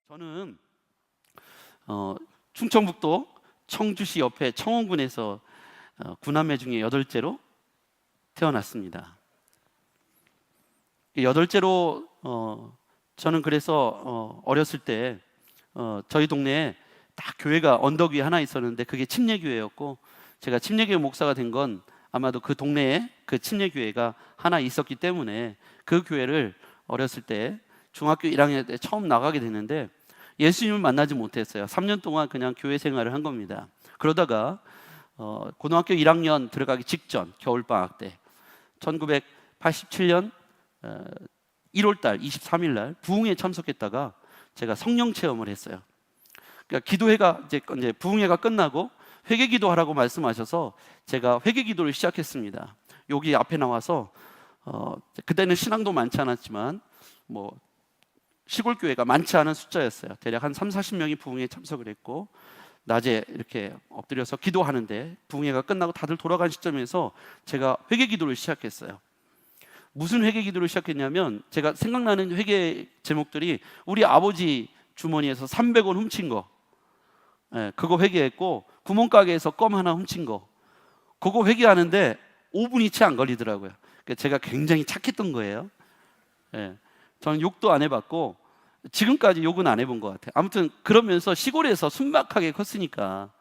저는 충청북도 청주시 옆에 청원군에서 구남매 중에 여덟째로 태어났습니다. 여덟째로 저는 그래서 어렸을 때 저희 동네에 딱 교회가 언덕 위에 하나 있었는데 그게 침례교회였고, 제가 침례교회 목사가 된 건 아마도 그 동네에 그 침례교회가 하나 있었기 때문에 그 교회를 어렸을 때 중학교 1학년 때 처음 나가게 됐는데 예수님을 만나지 못했어요. 3년 동안 그냥 교회 생활을 한 겁니다. 그러다가 고등학교 1학년 들어가기 직전 겨울방학 때 1987년 1월달 23일 날 부흥회에 참석했다가 제가 성령 체험을 했어요. 그러니까 기도회가 이제 부흥회가 끝나고 회개 기도하라고 말씀하셔서 제가 회개 기도를 시작했습니다. 여기 앞에 나와서 그때는 신앙도 많지 않았지만 뭐 시골 교회가 많지 않은 숫자였어요. 대략 한 30-40명이 부흥회에 참석을 했고, 낮에 이렇게 엎드려서 기도하는데 부흥회가 끝나고 다들 돌아간 시점에서 제가 회개 기도를 시작했어요. 무슨 회개 기도를 시작했냐면, 제가 생각나는 회개 제목들이 우리 아버지 주머니에서 300원 훔친 거, 그거 회개했고, 구멍가게에서 껌 하나 훔친 거, 그거 회개하는데 5분이 채 안 걸리더라고요. 그러니까 제가 굉장히 착했던 거예요. 저는 욕도 안 해봤고 지금까지 욕은 안 해본 것 같아요. 아무튼 그러면서 시골에서 순박하게 컸으니까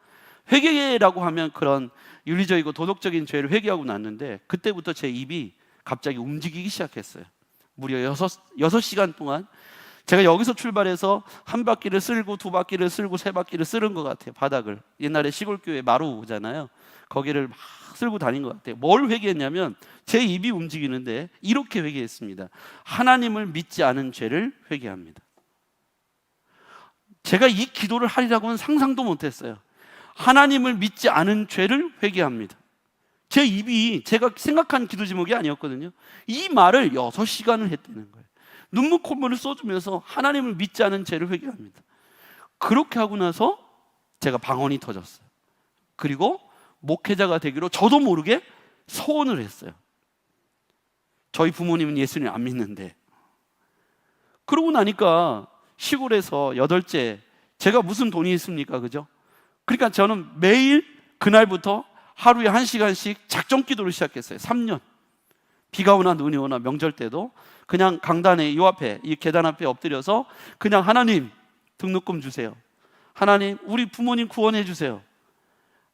회개라고 하면 그런 윤리적이고 도덕적인 죄를 회개하고 났는데, 그때부터 제 입이 갑자기 움직이기 시작했어요. 무려 6시간 동안 제가 여기서 출발해서 한 바퀴를 쓸고 두 바퀴를 쓸고 세 바퀴를 쓸은 것 같아요. 바닥을. 옛날에 시골교회 마루잖아요. 거기를 막 쓸고 다닌 것 같아요. 뭘 회개했냐면 제 입이 움직이는데 이렇게 회개했습니다. 하나님을 믿지 않은 죄를 회개합니다. 제가 이 기도를 하리라고는 상상도 못했어요. 하나님을 믿지 않은 죄를 회개합니다. 제 입이 제가 생각한 기도 제목이 아니었거든요. 이 말을 6시간을 했다는 거예요. 눈물 콧물을 쏟으면서 하나님을 믿지 않은 죄를 회개합니다. 그렇게 하고 나서 제가 방언이 터졌어요. 그리고 목회자가 되기로 저도 모르게 소원을 했어요. 저희 부모님은 예수님 안 믿는데. 그러고 나니까 시골에서 여덟째, 제가 무슨 돈이 있습니까? 그죠? 그러니까 저는 매일 그날부터 하루에 1시간씩 작정 기도를 시작했어요. 3년. 비가 오나 눈이 오나 명절 때도 그냥 강단에 이 앞에, 이 계단 앞에 엎드려서 그냥 하나님 등록금 주세요. 하나님 우리 부모님 구원해 주세요.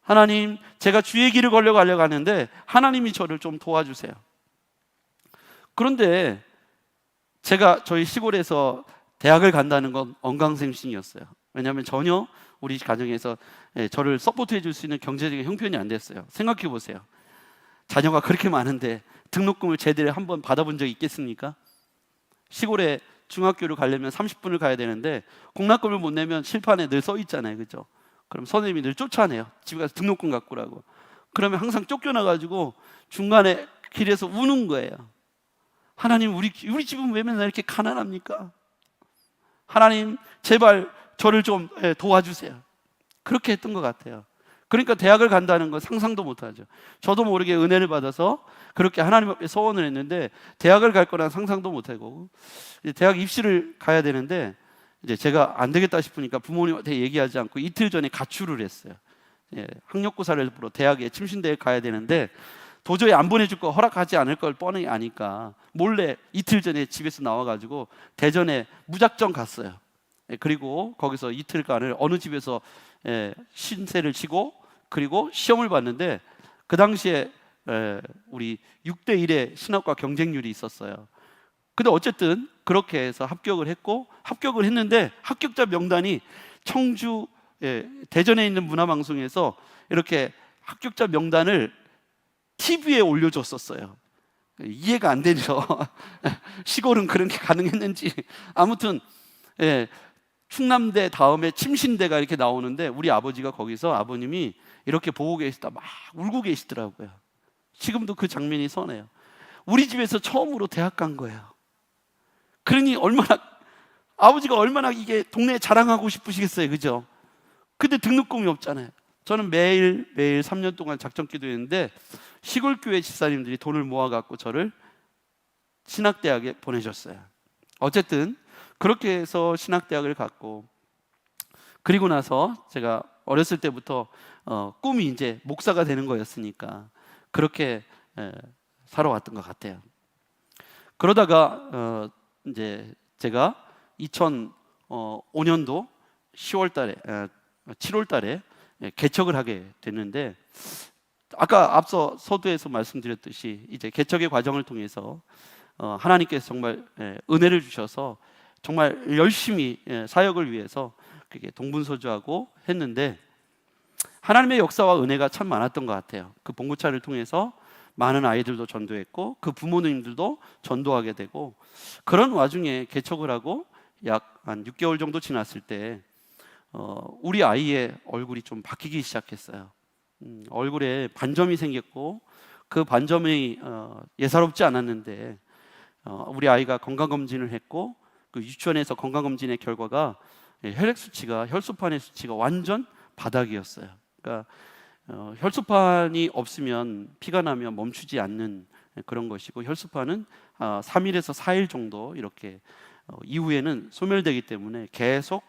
하나님 제가 주의 길을 걸려가려고 하는데 하나님이 저를 좀 도와주세요. 그런데 제가 저희 시골에서 대학을 간다는 건 언강생심이었어요. 왜냐하면 전혀 우리 가정에서 저를 서포트해 줄 수 있는 경제적인 형편이 안 됐어요. 생각해 보세요. 자녀가 그렇게 많은데 등록금을 제대로 한번 받아본 적이 있겠습니까? 시골에 중학교를 가려면 30분을 가야 되는데 공락금을 못 내면 칠판에 늘 써 있잖아요. 그죠? 그럼 선생님이 늘 쫓아내요. 집에 가서 등록금 갖고 오라고. 그러면 항상 쫓겨나가지고 중간에 길에서 우는 거예요. 하나님 우리 집은 왜 맨날 이렇게 가난합니까? 하나님 제발 저를 좀 도와주세요. 그렇게 했던 것 같아요. 그러니까 대학을 간다는 건 상상도 못하죠. 저도 모르게 은혜를 받아서 그렇게 하나님 앞에 소원을 했는데 대학을 갈 거란 상상도 못하고, 대학 입시를 가야 되는데 이제 제가 안 되겠다 싶으니까 부모님한테 얘기하지 않고 이틀 전에 가출을 했어요. 학력고사를 보러 대학에 침신대에 가야 되는데 도저히 안 보내줄 거, 허락하지 않을 걸 뻔히 아니까 몰래 이틀 전에 집에서 나와가지고 대전에 무작정 갔어요. 그리고 거기서 이틀간을 어느 집에서 신세를 지고 그리고 시험을 봤는데 그 당시에 우리 6대1의 신학과 경쟁률이 있었어요. 근데 어쨌든 그렇게 해서 합격을 했고, 합격을 했는데 합격자 명단이 청주 대전에 있는 문화방송에서 이렇게 합격자 명단을 TV에 올려줬었어요. 이해가 안 되죠. 시골은 그런 게 가능했는지. 아무튼 충남대 다음에 침신대가 이렇게 나오는데 우리 아버지가 거기서, 아버님이 이렇게 보고 계시다 막 울고 계시더라고요. 지금도 그 장면이 선해요. 우리 집에서 처음으로 대학 간 거예요. 그러니 아버지가 얼마나 이게 동네에 자랑하고 싶으시겠어요. 그죠? 근데 등록금이 없잖아요. 저는 매일 3년 동안 작정 기도했는데 시골교회 집사님들이 돈을 모아갖고 저를 신학대학에 보내셨어요. 어쨌든 그렇게 해서 신학대학을 갔고, 그리고 나서 제가 어렸을 때부터 꿈이 이제 목사가 되는 거였으니까 그렇게 살아왔던 것 같아요. 그러다가 이제 제가 2005년도 10월 달에 7월 달에 개척을 하게 됐는데, 아까 앞서 서두에서 말씀드렸듯이 이제 개척의 과정을 통해서 하나님께서 정말 은혜를 주셔서 정말 열심히 사역을 위해서 그게 동분서주하고 했는데, 하나님의 역사와 은혜가 참 많았던 것 같아요. 그 봉구차를 통해서 많은 아이들도 전도했고 그 부모님들도 전도하게 되고, 그런 와중에 개척을 하고 약 한 6개월 정도 지났을 때 우리 아이의 얼굴이 좀 바뀌기 시작했어요. 얼굴에 반점이 생겼고, 그 반점이 예사롭지 않았는데 우리 아이가 건강검진을 했고, 그 유치원에서 건강검진의 결과가 혈액 수치가, 혈소판의 수치가 완전 바닥이었어요. 그러니까 혈소판이 없으면 피가 나면 멈추지 않는 그런 것이고, 혈소판은 3일에서 4일 정도 이렇게 이후에는 소멸되기 때문에 계속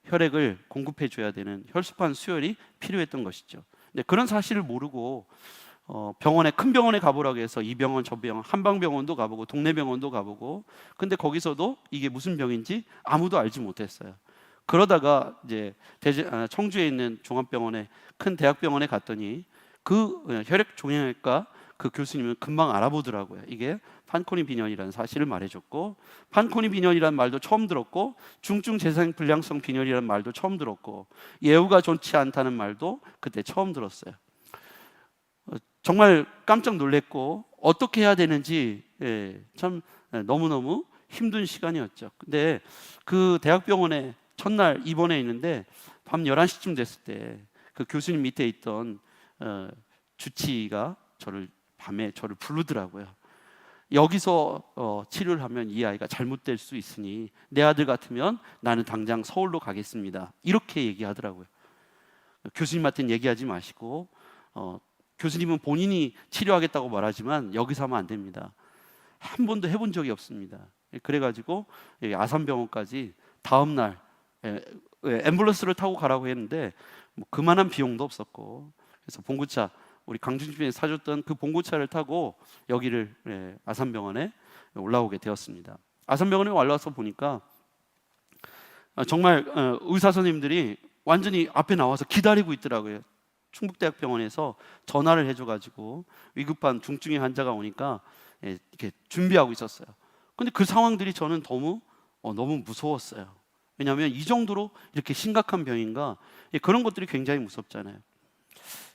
혈액을 공급해 줘야 되는 혈소판 수혈이 필요했던 것이죠. 근데 그런 사실을 모르고 병원에, 큰 병원에 가보라고 해서 이 병원 저 병원, 한방병원도 가보고 동네 병원도 가보고, 근데 거기서도 이게 무슨 병인지 아무도 알지 못했어요. 그러다가 이제 청주에 있는 종합병원에, 큰 대학병원에 갔더니 그 혈액 종양외과 그 교수님은 금방 알아보더라고요. 이게 판코니 빈혈이라는 사실을 말해줬고, 판코니 빈혈이라는 말도 처음 들었고, 중증 재생 불량성 빈혈이라는 말도 처음 들었고, 예후가 좋지 않다는 말도 그때 처음 들었어요. 정말 깜짝 놀랐고 어떻게 해야 되는지 참 너무너무 힘든 시간이었죠. 근데 그 대학병원에 첫날 입원해 있는데 밤 11시쯤 됐을 때 그 교수님 밑에 있던 주치의가 밤에 저를 부르더라고요. 여기서 치료를 하면 이 아이가 잘못될 수 있으니 내 아들 같으면 나는 당장 서울로 가겠습니다. 이렇게 얘기하더라고요. 교수님한테는 얘기하지 마시고, 교수님은 본인이 치료하겠다고 말하지만 여기서 하면 안 됩니다. 한 번도 해본 적이 없습니다. 그래가지고 아산병원까지 다음날 앰뷸런스를 타고 가라고 했는데 뭐 그만한 비용도 없었고, 그래서 봉구차, 우리 강준집에 사줬던 그 봉구차를 타고 여기를 아산병원에 올라오게 되었습니다. 아산병원에 올라와서 보니까 정말 의사 선생님들이 완전히 앞에 나와서 기다리고 있더라고요. 충북대학병원에서 전화를 해줘가지고 위급한 중증의 환자가 오니까 이렇게 준비하고 있었어요. 근데 그 상황들이 저는 너무 무서웠어요. 왜냐하면 이 정도로 이렇게 심각한 병인가, 그런 것들이 굉장히 무섭잖아요.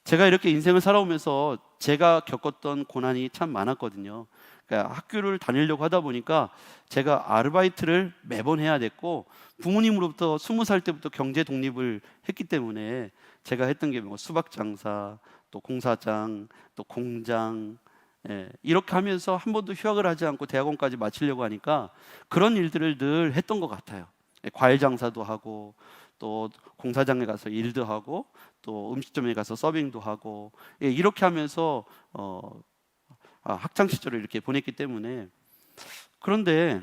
제가 이렇게 인생을 살아오면서 제가 겪었던 고난이 참 많았거든요. 그러니까 학교를 다니려고 하다 보니까 제가 아르바이트를 매번 해야 됐고, 부모님으로부터 20살 때부터 경제 독립을 했기 때문에 제가 했던 게 뭐 수박 장사, 또 공사장, 또 공장, 이렇게 하면서 한 번도 휴학을 하지 않고 대학원까지 마치려고 하니까 그런 일들을 늘 했던 것 같아요. 과일 장사도 하고, 또 공사장에 가서 일도 하고, 또 음식점에 가서 서빙도 하고, 이렇게 하면서 학창 시절을 이렇게 보냈기 때문에. 그런데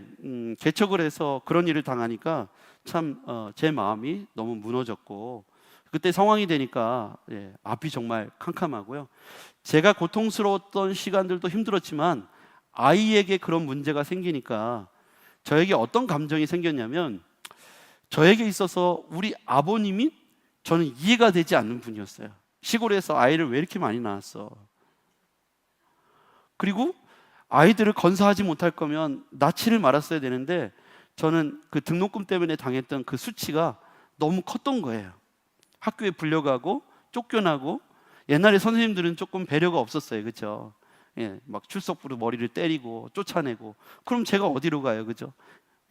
개척을 해서 그런 일을 당하니까 참 제 마음이 너무 무너졌고, 그때 상황이 되니까 앞이 정말 캄캄하고요. 제가 고통스러웠던 시간들도 힘들었지만 아이에게 그런 문제가 생기니까 저에게 어떤 감정이 생겼냐면, 저에게 있어서 우리 아버님이 저는 이해가 되지 않는 분이었어요. 시골에서 아이를 왜 이렇게 많이 낳았어? 그리고 아이들을 건사하지 못할 거면 낳지를 말았어야 되는데, 저는 그 등록금 때문에 당했던 그 수치가 너무 컸던 거예요. 학교에 불려가고 쫓겨나고, 옛날에 선생님들은 조금 배려가 없었어요, 그렇죠? 막 출석부로 머리를 때리고 쫓아내고, 그럼 제가 어디로 가요, 그죠?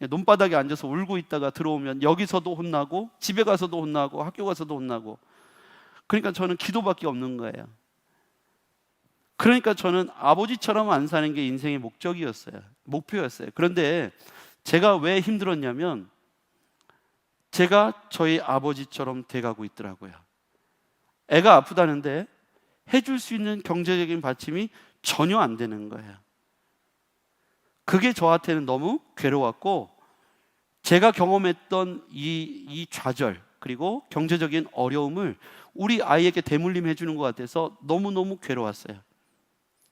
논바닥에 앉아서 울고 있다가 들어오면 여기서도 혼나고, 집에 가서도 혼나고, 학교 가서도 혼나고. 그러니까 저는 기도밖에 없는 거예요. 그러니까 저는 아버지처럼 안 사는 게 인생의 목적이었어요. 목표였어요. 그런데 제가 왜 힘들었냐면, 제가 저희 아버지처럼 돼가고 있더라고요. 애가 아프다는데 해줄 수 있는 경제적인 받침이 전혀 안 되는 거예요. 그게 저한테는 너무 괴로웠고, 제가 경험했던 이 좌절 그리고 경제적인 어려움을 우리 아이에게 대물림해 주는 것 같아서 너무너무 괴로웠어요.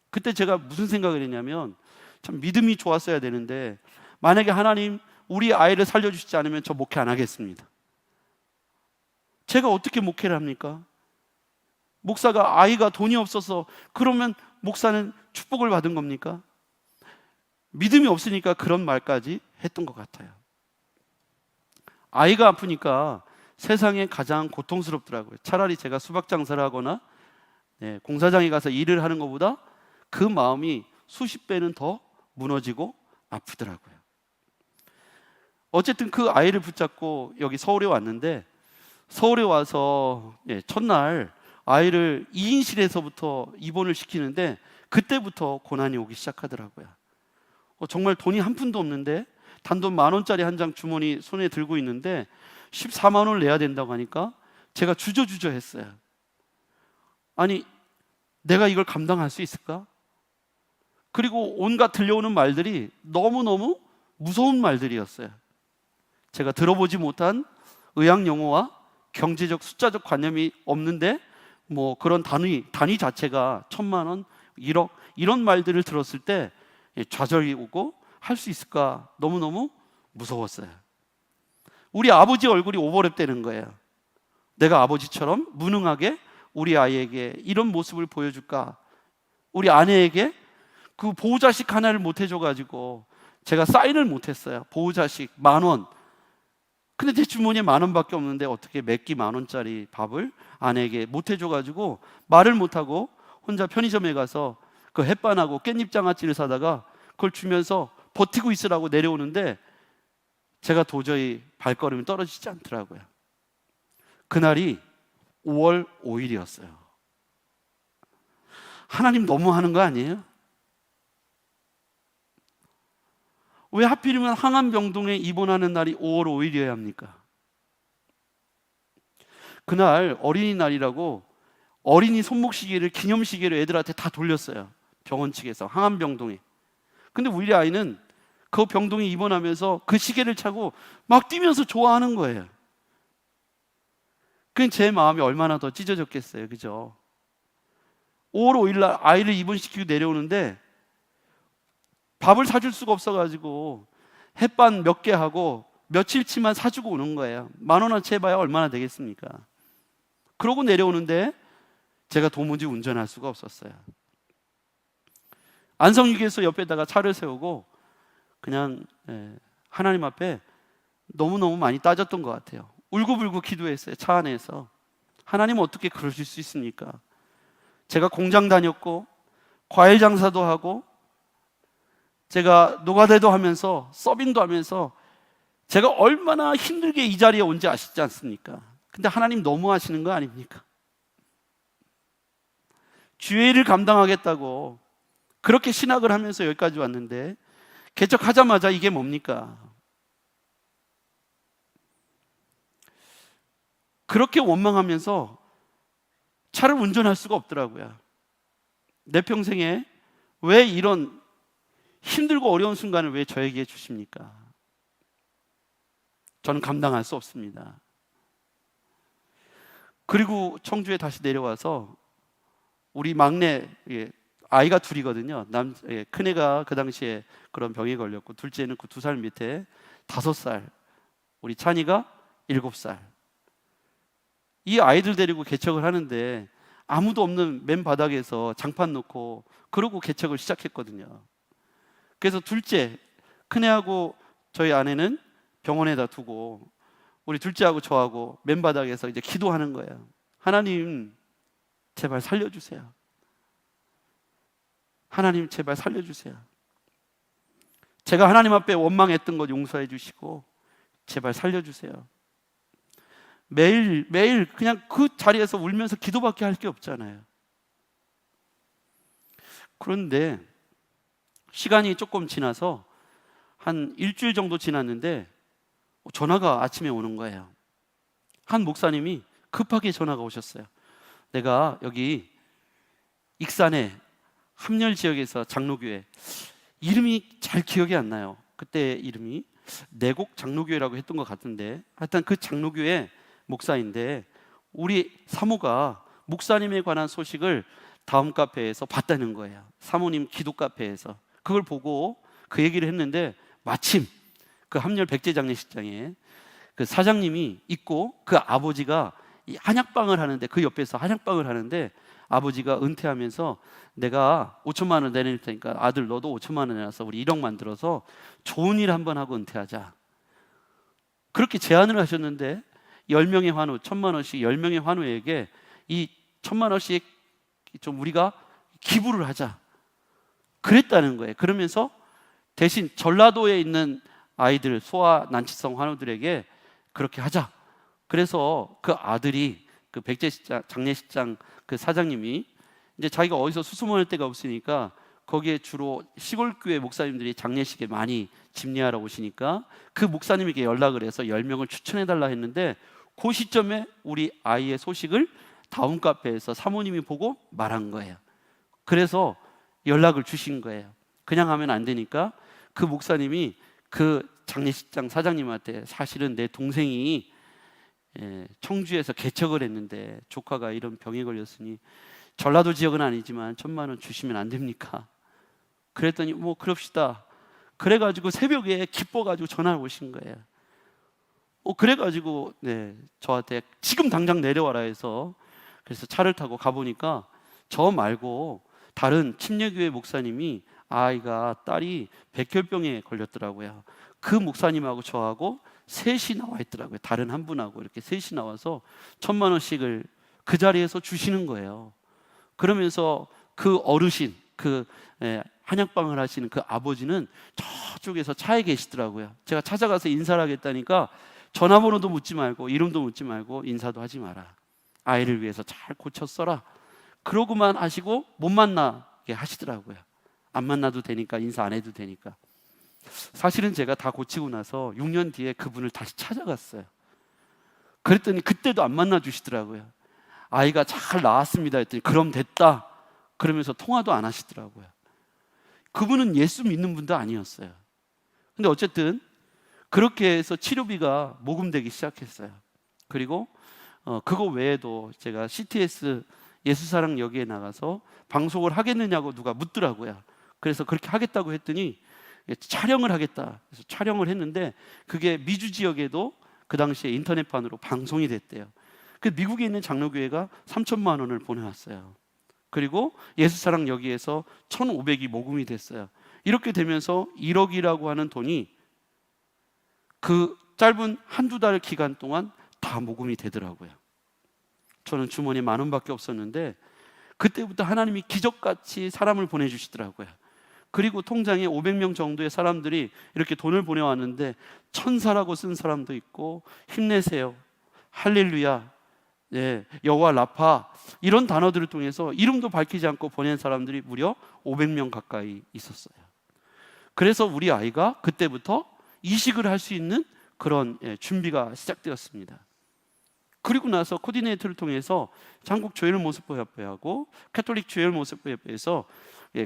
그때 제가 무슨 생각을 했냐면, 참 믿음이 좋았어야 되는데, 만약에 하나님 우리 아이를 살려주시지 않으면 저 목회 안 하겠습니다. 제가 어떻게 목회를 합니까? 목사가 아이가 돈이 없어서 그러면 목사는 축복을 받은 겁니까? 믿음이 없으니까 그런 말까지 했던 것 같아요. 아이가 아프니까 세상에 가장 고통스럽더라고요. 차라리 제가 수박 장사를 하거나 공사장에 가서 일을 하는 것보다 그 마음이 수십 배는 더 무너지고 아프더라고요. 어쨌든 그 아이를 붙잡고 여기 서울에 왔는데, 서울에 와서 첫날 아이를 2인실에서부터 입원을 시키는데 그때부터 고난이 오기 시작하더라고요. 정말 돈이 한 푼도 없는데 단돈 10,000원짜리 한 장 주머니 손에 들고 있는데 14만 원을 내야 된다고 하니까 제가 주저주저 했어요. 아니, 내가 이걸 감당할 수 있을까? 그리고 온갖 들려오는 말들이 너무너무 무서운 말들이었어요. 제가 들어보지 못한 의학 용어와 경제적 숫자적 관념이 없는데 뭐 그런 단위 자체가 1,000만 원, 1억 이런 말들을 들었을 때 좌절이 오고 할 수 있을까 너무너무 무서웠어요. 우리 아버지 얼굴이 오버랩되는 거예요. 내가 아버지처럼 무능하게 우리 아이에게 이런 모습을 보여줄까? 우리 아내에게 그 보호자식 하나를 못 해줘가지고 제가 사인을 못했어요. 보호자식 10,000원. 근데 제 주머니에 10,000원밖에 없는데 어떻게 몇 끼 10,000원짜리 밥을 아내에게 못 해줘가지고 말을 못하고 혼자 편의점에 가서 그 햇반하고 깻잎 장아찌를 사다가 그걸 주면서 버티고 있으라고 내려오는데 제가 도저히 발걸음이 떨어지지 않더라고요. 그날이 5월 5일이었어요. 하나님 너무하는 거 아니에요? 왜 하필이면 항암병동에 입원하는 날이 5월 5일이어야 합니까? 그날 어린이날이라고 어린이 손목시계를 기념시계로 애들한테 다 돌렸어요. 병원 측에서 항암병동에. 근데 우리 아이는 그 병동에 입원하면서 그 시계를 차고 막 뛰면서 좋아하는 거예요. 그게 제 마음이 얼마나 더 찢어졌겠어요. 그죠? 5월 5일 날 아이를 입원시키고 내려오는데 밥을 사줄 수가 없어가지고 햇반 몇 개 하고 며칠치만 사주고 오는 거예요. 10,000원어치 해봐야 얼마나 되겠습니까? 그러고 내려오는데 제가 도무지 운전할 수가 없었어요. 안성유기에서 옆에다가 차를 세우고 그냥 하나님 앞에 너무너무 많이 따졌던 것 같아요. 울고불고 기도했어요. 차 안에서. 하나님 어떻게 그러실 수 있습니까? 제가 공장 다녔고 과일 장사도 하고 제가 노가대도 하면서 서빙도 하면서 제가 얼마나 힘들게 이 자리에 온지 아시지 않습니까? 근데 하나님 너무 하시는 거 아닙니까? 주의 일을 감당하겠다고 그렇게 신학을 하면서 여기까지 왔는데 개척하자마자 이게 뭡니까? 그렇게 원망하면서 차를 운전할 수가 없더라고요. 내 평생에 왜 이런 힘들고 어려운 순간을 왜 저에게 주십니까? 저는 감당할 수 없습니다. 그리고 청주에 다시 내려와서 우리 막내 아이가 둘이거든요. 큰애가 그 당시에 그런 병에 걸렸고 둘째는 그 2살 밑에 5살, 우리 찬이가 7살. 이 아이들 데리고 개척을 하는데 아무도 없는 맨 바닥에서 장판 놓고 그러고 개척을 시작했거든요. 그래서 둘째, 큰애하고 저희 아내는 병원에다 두고 우리 둘째하고 저하고 맨 바닥에서 이제 기도하는 거예요. 하나님 제발 살려주세요. 하나님 제발 살려주세요. 제가 하나님 앞에 원망했던 것 용서해 주시고 제발 살려주세요. 매일 그냥 그 자리에서 울면서 기도밖에 할 게 없잖아요. 그런데 시간이 조금 지나서 한 일주일 정도 지났는데 전화가 아침에 오는 거예요. 한 목사님이 급하게 전화가 오셨어요. 내가 여기 익산에 함렬 지역에서 장로교회, 이름이 잘 기억이 안 나요. 그때 이름이 내곡 장로교회라고 했던 것 같은데, 하여튼 그 장로교회 목사인데 우리 사모가 목사님에 관한 소식을 다음 카페에서 봤다는 거예요. 사모님 기도 카페에서 그걸 보고 그 얘기를 했는데, 마침 그 함열 백제 장례식장에 그 사장님이 있고 그 아버지가 이 한약방을 하는데, 그 옆에서 한약방을 하는데 아버지가 은퇴하면서 내가 5천만 원 내릴 테니까 아들 너도 5천만 원 내놔서 우리 1억 만들어서 좋은 일 한번 하고 은퇴하자, 그렇게 제안을 하셨는데 10명의 환우 1,000만 원씩 10명의 환우에게 이 1,000만 원씩 좀 우리가 기부를 하자 그랬다는 거예요. 그러면서 대신 전라도에 있는 아이들, 소아 난치성 환우들에게 그렇게 하자. 그래서 그 아들이 그 백제 장례식장 그 사장님이 이제 자기가 어디서 수소문할 데가 없으니까 거기에 주로 시골 교회 목사님들이 장례식에 많이 집례하러 오시니까 그 목사님에게 연락을 해서 10명을 추천해 달라 했는데, 그 시점에 우리 아이의 소식을 다운 카페에서 사모님이 보고 말한 거예요. 그래서 연락을 주신 거예요. 그냥 하면 안 되니까 그 목사님이 그 장례식장 사장님한테 사실은 내 동생이 청주에서 개척을 했는데 조카가 이런 병에 걸렸으니 전라도 지역은 아니지만 1,000만 원 주시면 안 됩니까? 그랬더니 뭐 그럽시다. 그래가지고 새벽에 기뻐가지고 전화를 오신 거예요. 그래가지고 저한테 지금 당장 내려와라 해서, 그래서 차를 타고 가보니까 저 말고 다른 침례교회 목사님이 아이가 딸이 백혈병에 걸렸더라고요. 그 목사님하고 저하고 셋이 나와 있더라고요. 다른 한 분하고 이렇게 셋이 나와서 1,000만 원씩을 그 자리에서 주시는 거예요. 그러면서 그 어르신, 그 한약방을 하시는 그 아버지는 저쪽에서 차에 계시더라고요. 제가 찾아가서 인사를 하겠다니까 전화번호도 묻지 말고 이름도 묻지 말고 인사도 하지 마라, 아이를 위해서 잘 고쳤어라, 그러고만 하시고 못 만나게 하시더라고요. 안 만나도 되니까, 인사 안 해도 되니까. 사실은 제가 다 고치고 나서 6년 뒤에 그분을 다시 찾아갔어요. 그랬더니 그때도 안 만나 주시더라고요. 아이가 잘 나았습니다 했더니 그럼 됐다 그러면서 통화도 안 하시더라고요. 그분은 예수 믿는 분도 아니었어요. 근데 어쨌든 그렇게 해서 치료비가 모금되기 시작했어요. 그리고 그거 외에도 제가 CTS 예수사랑 여기에 나가서 방송을 하겠느냐고 누가 묻더라고요. 그래서 그렇게 하겠다고 했더니 촬영을 하겠다. 그래서 촬영을 했는데 그게 미주 지역에도 그 당시에 인터넷판으로 방송이 됐대요. 그 미국에 있는 장로교회가 3천만 원을 보내왔어요. 그리고 예수사랑 여기에서 1,500이 모금이 됐어요. 이렇게 되면서 1억이라고 하는 돈이 그 짧은 한두 달 기간 동안 다 모금이 되더라고요. 저는 주머니에 10,000원밖에 없었는데 그때부터 하나님이 기적같이 사람을 보내주시더라고요. 그리고 통장에 500명 정도의 사람들이 이렇게 돈을 보내왔는데 천사라고 쓴 사람도 있고 힘내세요, 할렐루야, 여호와 라파, 이런 단어들을 통해서 이름도 밝히지 않고 보낸 사람들이 무려 500명 가까이 있었어요. 그래서 우리 아이가 그때부터 이식을 할 수 있는 그런 준비가 시작되었습니다. 그리고 나서 코디네이터를 통해서 한국조혈모습부협회하고 캐톨릭 조혈모습부협회에서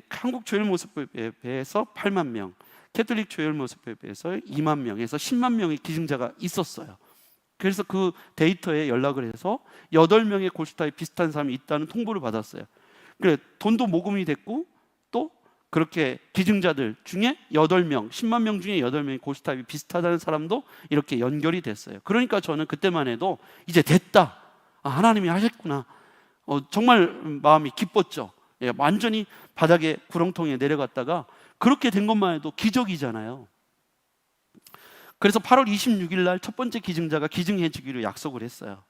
한국조혈모습부협회에서 8만 명, 캐톨릭 조혈모습부협회에서 2만 명에서 10만 명의 기증자가 있었어요. 그래서 그 데이터에 연락을 해서 8명의 골수타입 비슷한 사람이 있다는 통보를 받았어요. 그래 돈도 모금이 됐고 또 그렇게 기증자들 중에 8명, 10만 명 중에 8명이 골수타입이 비슷하다는 사람도 이렇게 연결이 됐어요. 그러니까 저는 그때만 해도 이제 됐다, 하나님이 하셨구나, 정말 마음이 기뻤죠. 완전히 바닥에 구렁텅이에 내려갔다가 그렇게 된 것만 해도 기적이잖아요. 그래서 8월 26일 날 첫 번째 기증자가 기증해 주기로 약속을 했어요.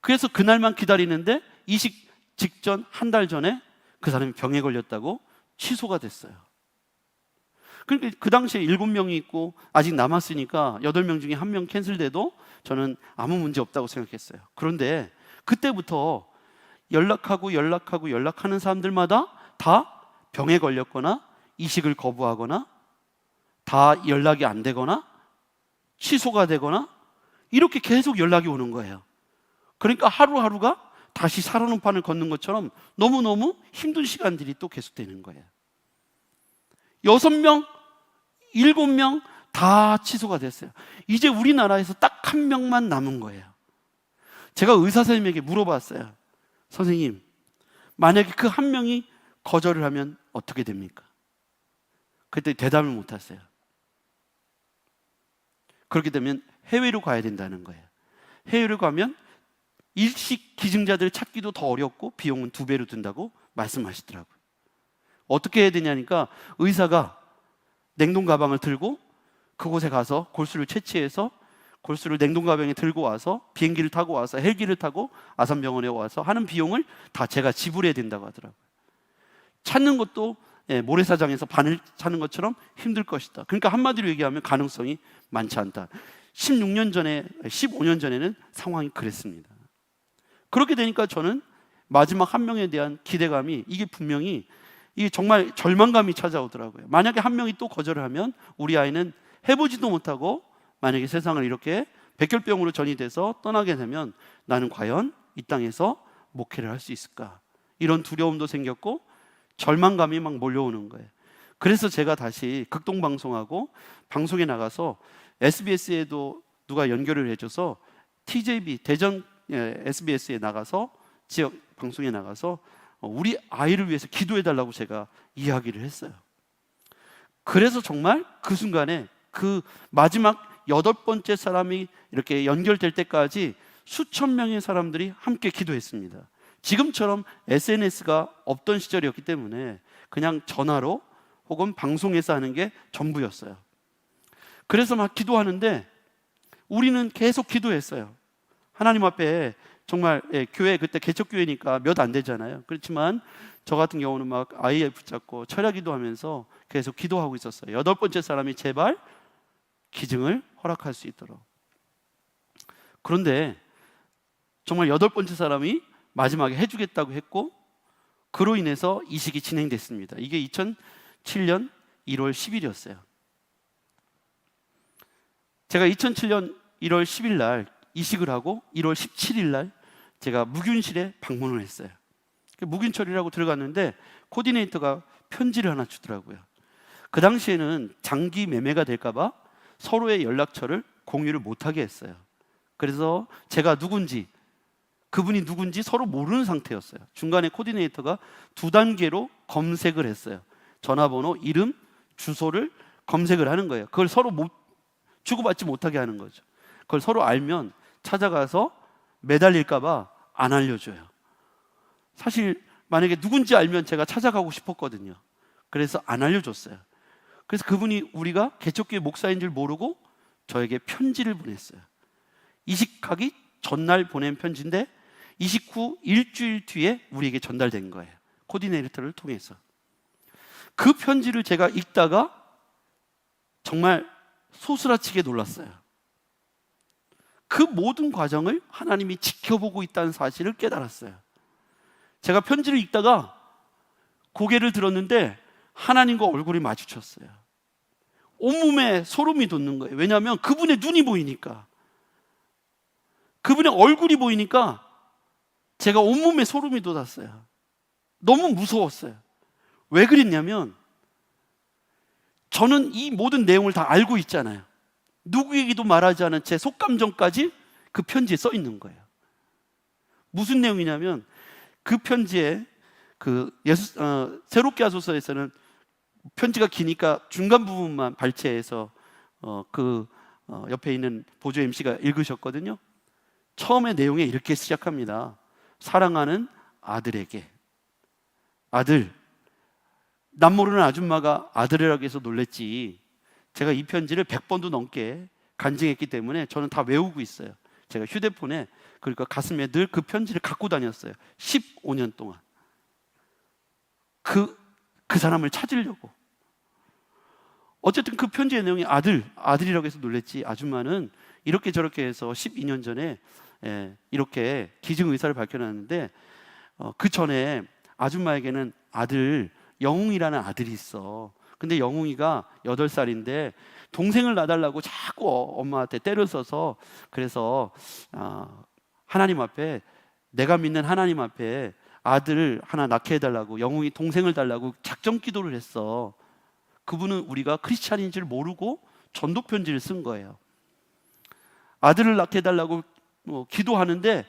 그래서 그날만 기다리는데 이식 직전 한 달 전에 그 사람이 병에 걸렸다고 취소가 됐어요. 그러니까 그 당시에 7명이 있고 아직 남았으니까 8명 중에 1명 캔슬돼도 저는 아무 문제 없다고 생각했어요. 그런데 그때부터 연락하는 사람들마다 다 병에 걸렸거나 이식을 거부하거나 다 연락이 안 되거나 취소가 되거나 이렇게 계속 연락이 오는 거예요. 그러니까 하루하루가 다시 살아놓은 판을 걷는 것처럼 너무너무 힘든 시간들이 또 계속되는 거예요. 6명, 7명 다 취소가 됐어요. 이제 우리나라에서 딱 한 명만 남은 거예요. 제가 의사 선생님에게 물어봤어요. 선생님, 만약에 그 한 명이 거절을 하면 어떻게 됩니까? 그때 대답을 못 하세요. 그렇게 되면 해외로 가야 된다는 거예요. 해외로 가면 일식 기증자들 찾기도 더 어렵고 비용은 2배로 든다고 말씀하시더라고요. 어떻게 해야 되냐니까 의사가 냉동 가방을 들고 그곳에 가서 골수를 채취해서 골수를 냉동 가방에 들고 와서 비행기를 타고 와서 헬기를 타고 아산병원에 와서 하는 비용을 다 제가 지불해야 된다고 하더라고요. 찾는 것도 모래사장에서 바늘 찾는 것처럼 힘들 것이다. 그러니까 한마디로 얘기하면 가능성이 많지 않다. 15년 전에는 상황이 그랬습니다. 그렇게 되니까 저는 마지막 한 명에 대한 기대감이 이게 정말 절망감이 찾아오더라고요. 만약에 한 명이 또 거절을 하면 우리 아이는 해보지도 못하고 만약에 세상을 이렇게 백혈병으로 전이돼서 떠나게 되면 나는 과연 이 땅에서 목회를 할 수 있을까? 이런 두려움도 생겼고 절망감이 막 몰려오는 거예요. 그래서 제가 다시 극동방송하고 방송에 나가서 SBS에도 누가 연결을 해줘서 TJB 대전 SBS에 나가서 지역 방송에 나가서 우리 아이를 위해서 기도해달라고 제가 이야기를 했어요. 그래서 정말 그 순간에 그 마지막 8번째 사람이 이렇게 연결될 때까지 수천 명의 사람들이 함께 기도했습니다. 지금처럼 SNS가 없던 시절이었기 때문에 그냥 전화로 혹은 방송에서 하는 게 전부였어요. 그래서 막 기도하는데 우리는 계속 기도했어요. 하나님 앞에 정말 교회 그때 개척교회니까 몇 안 되잖아요. 그렇지만 저 같은 경우는 막 아이 붙잡고 철야기도 하면서 계속 기도하고 있었어요. 8번째 사람이 제발 기증을 허락할 수 있도록. 그런데 정말 8번째 사람이 마지막에 해주겠다고 했고 그로 인해서 이식이 진행됐습니다. 이게 2007년 1월 10일이었어요. 제가 2007년 1월 10일 날 이식을 하고 1월 17일 날 제가 무균실에 방문을 했어요. 무균처리라고 들어갔는데 코디네이터가 편지를 하나 주더라고요. 그 당시에는 장기 매매가 될까 봐 서로의 연락처를 공유를 못하게 했어요. 그래서 제가 누군지 그분이 누군지 서로 모르는 상태였어요. 중간에 코디네이터가 2단계로 검색을 했어요. 전화번호, 이름, 주소를 검색을 하는 거예요. 그걸 서로 주고받지 못하게 하는 거죠. 그걸 서로 알면 찾아가서 매달릴까 봐 안 알려줘요. 사실 만약에 누군지 알면 제가 찾아가고 싶었거든요. 그래서 안 알려줬어요. 그래서 그분이 우리가 개척교회 목사인 줄 모르고 저에게 편지를 보냈어요. 이식하기 전날 보낸 편지인데 이식 후 일주일 뒤에 우리에게 전달된 거예요. 코디네이터를 통해서. 그 편지를 제가 읽다가 정말 소스라치게 놀랐어요. 그 모든 과정을 하나님이 지켜보고 있다는 사실을 깨달았어요. 제가 편지를 읽다가 고개를 들었는데 하나님과 얼굴이 마주쳤어요. 온몸에 소름이 돋는 거예요. 왜냐하면 그분의 눈이 보이니까, 그분의 얼굴이 보이니까 제가 온몸에 소름이 돋았어요. 너무 무서웠어요. 왜 그랬냐면 저는 이 모든 내용을 다 알고 있잖아요. 누구에게도 말하지 않은 제 속감정까지 그 편지에 써 있는 거예요. 무슨 내용이냐면 그 편지에 새롭게 하소서에서는 편지가 기니까 중간 부분만 발췌해서 옆에 있는 보조 MC가 읽으셨거든요. 처음에 내용에 이렇게 시작합니다. 사랑하는 아들에게. 아들, 남 모르는 아줌마가 아들이라고 해서 놀랬지. 제가 이 편지를 100번도 넘게 간증했기 때문에 저는 다 외우고 있어요. 제가 휴대폰에, 그러니까 가슴에 늘 그 편지를 갖고 다녔어요. 15년 동안. 그 사람을 찾으려고. 어쨌든 그 편지의 내용이 아들이라고 해서 놀랬지. 아줌마는 이렇게 저렇게 해서 12년 전에 이렇게 기증 의사를 밝혀놨는데 그 전에 아줌마에게는 영웅이라는 아들이 있어. 근데 영웅이가 8살인데 동생을 낳아달라고 자꾸 엄마한테 때려서서, 그래서 하나님 앞에, 내가 믿는 하나님 앞에 아들을 하나 낳게 해달라고, 영웅이 동생을 달라고 작정 기도를 했어. 그분은 우리가 크리스찬인 줄 모르고 전도 편지를 쓴 거예요. 아들을 낳게 해달라고 기도하는데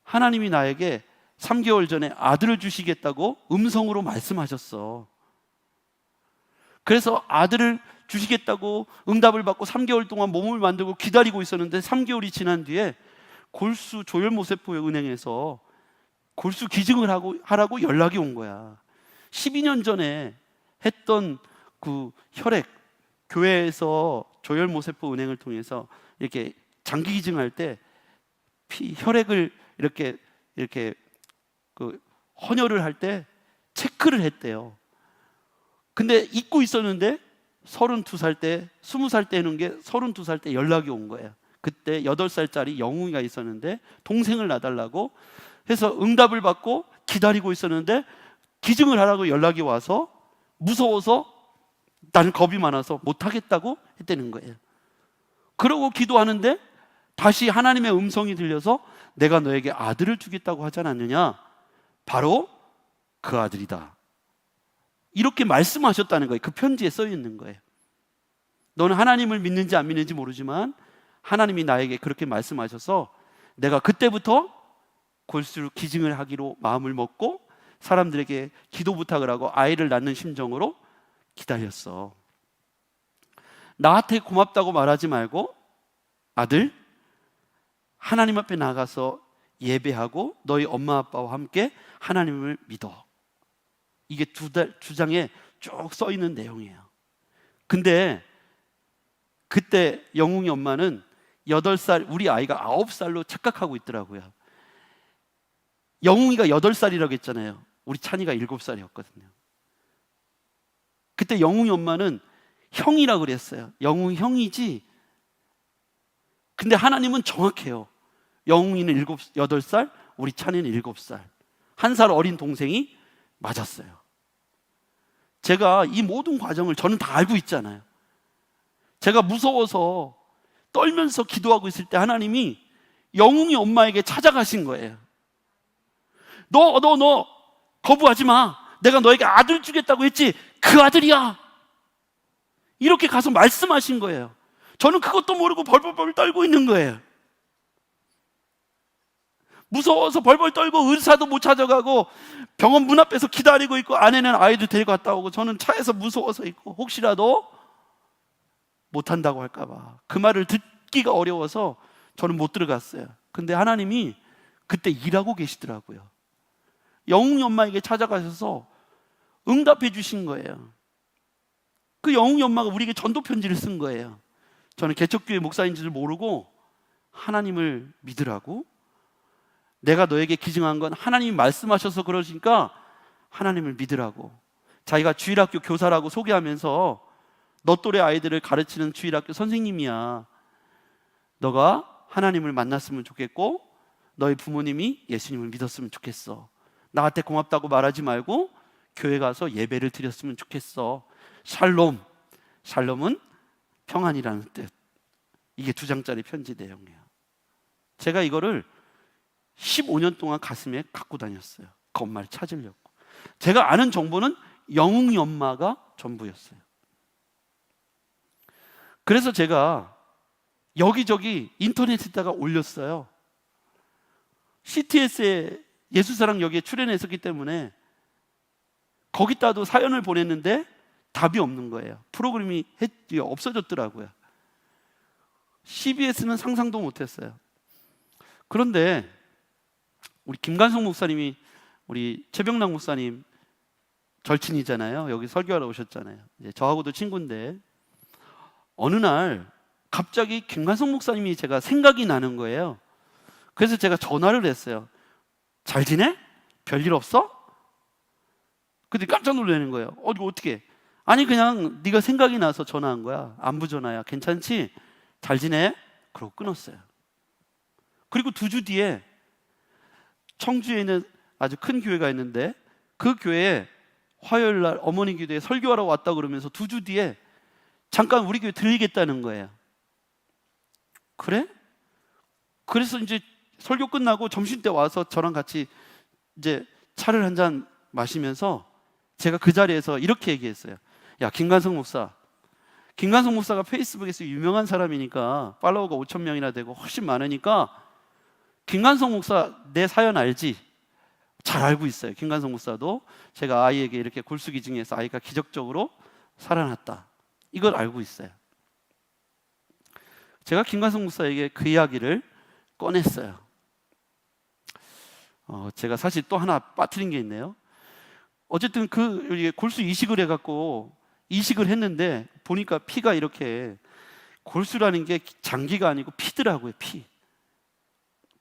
하나님이 나에게 3개월 전에 아들을 주시겠다고 음성으로 말씀하셨어. 그래서 아들을 주시겠다고 응답을 받고 3개월 동안 몸을 만들고 기다리고 있었는데 3개월이 지난 뒤에 골수 조혈모세포 은행에서 골수 기증을 하라고 연락이 온 거야. 12년 전에 했던 그 혈액, 교회에서 조혈모세포 은행을 통해서 이렇게 장기 기증할 때 혈액을 이렇게 그 헌혈을 할 때 체크를 했대요. 근데 잊고 있었는데 32살 때, 20살 때 하는 게 32살 때 연락이 온 거예요. 그때 8살짜리 영웅이가 있었는데 동생을 낳아달라고 해서 응답을 받고 기다리고 있었는데 기증을 하라고 연락이 와서 무서워서 나는 겁이 많아서 못하겠다고 했다는 거예요. 그러고 기도하는데 다시 하나님의 음성이 들려서 내가 너에게 아들을 주겠다고 하지 않았느냐? 바로 그 아들이다. 이렇게 말씀하셨다는 거예요. 그 편지에 써 있는 거예요. 너는 하나님을 믿는지 안 믿는지 모르지만 하나님이 나에게 그렇게 말씀하셔서 내가 그때부터 골수 기증을 하기로 마음을 먹고 사람들에게 기도 부탁을 하고 아이를 낳는 심정으로 기다렸어. 나한테 고맙다고 말하지 말고 아들, 하나님 앞에 나가서 예배하고 너희 엄마 아빠와 함께 하나님을 믿어. 이게 두 장에 쭉 써 있는 내용이에요. 근데 그때 영웅이 엄마는 8살, 우리 아이가 9살로 착각하고 있더라고요. 영웅이가 8살이라고 했잖아요. 우리 찬이가 7살이었거든요. 그때 영웅이 엄마는 형이라고 그랬어요. 영웅이 형이지. 근데 하나님은 정확해요. 영웅이는 8살, 우리 찬이는 7살. 1살 어린 동생이 맞았어요. 제가 이 모든 과정을 저는 다 알고 있잖아요. 제가 무서워서 떨면서 기도하고 있을 때 하나님이 영웅이 엄마에게 찾아가신 거예요. 너 거부하지 마. 내가 너에게 아들 주겠다고 했지. 그 아들이야. 이렇게 가서 말씀하신 거예요. 저는 그것도 모르고 벌벌 떨고 있는 거예요. 무서워서 벌벌 떨고 의사도 못 찾아가고 병원 문 앞에서 기다리고 있고 아내는 아이들 데리고 갔다 오고 저는 차에서 무서워서 있고 혹시라도 못한다고 할까봐 그 말을 듣기가 어려워서 저는 못 들어갔어요. 근데 하나님이 그때 일하고 계시더라고요. 영웅이 엄마에게 찾아가셔서 응답해 주신 거예요. 그 영웅이 엄마가 우리에게 전도 편지를 쓴 거예요. 저는 개척교회 목사인지를 모르고 하나님을 믿으라고, 내가 너에게 기증한 건 하나님이 말씀하셔서 그러시니까 하나님을 믿으라고, 자기가 주일학교 교사라고 소개하면서 너 또래 아이들을 가르치는 주일학교 선생님이야. 너가 하나님을 만났으면 좋겠고 너희 부모님이 예수님을 믿었으면 좋겠어. 나한테 고맙다고 말하지 말고 교회 가서 예배를 드렸으면 좋겠어. 샬롬, 샬롬은 평안이라는 뜻. 이게 2장짜리 편지 내용이에요. 제가 이거를 15년 동안 가슴에 갖고 다녔어요. 그 엄마를 찾으려고. 제가 아는 정보는 영웅이 엄마가 전부였어요. 그래서 제가 여기저기 인터넷에다가 올렸어요. CTS에 예수사랑 여기에 출연했었기 때문에 거기다도 사연을 보냈는데 답이 없는 거예요. 프로그램이 없어졌더라고요. CBS는 상상도 못했어요. 그런데 우리 김관성 목사님이 우리 최병락 목사님 절친이잖아요. 여기 설교하러 오셨잖아요. 이제 저하고도 친구인데 어느 날 갑자기 김관성 목사님이 제가 생각이 나는 거예요. 그래서 제가 전화를 했어요. 잘 지내? 별일 없어? 근데 깜짝 놀라는 거예요. 이거 어떻게? 아니 그냥 네가 생각이 나서 전화한 거야. 안부 전화야. 괜찮지? 잘 지내? 그러고 끊었어요. 그리고 2주 뒤에 청주에 있는 아주 큰 교회가 있는데 그 교회에 화요일 날 어머니 기도에 설교하러 왔다 그러면서 2주 뒤에 잠깐 우리 교회 들리겠다는 거예요. 그래? 그래서 이제 설교 끝나고 점심 때 와서 저랑 같이 이제 차를 한 잔 마시면서 제가 그 자리에서 이렇게 얘기했어요. 야, 김관성 목사, 김관성 목사가 페이스북에서 유명한 사람이니까 팔로워가 5천 명이나 되고 훨씬 많으니까 김관성 목사 내 사연 알지? 잘 알고 있어요. 김관성 목사도 제가 아이에게 이렇게 골수기증해서 아이가 기적적으로 살아났다, 이걸 알고 있어요. 제가 김관성 목사에게 그 이야기를 꺼냈어요. 제가 사실 또 하나 빠뜨린 게 있네요. 어쨌든 그 골수 이식을 해갖고 이식을 했는데 보니까 피가 이렇게, 골수라는 게 장기가 아니고 피더라고요. 피,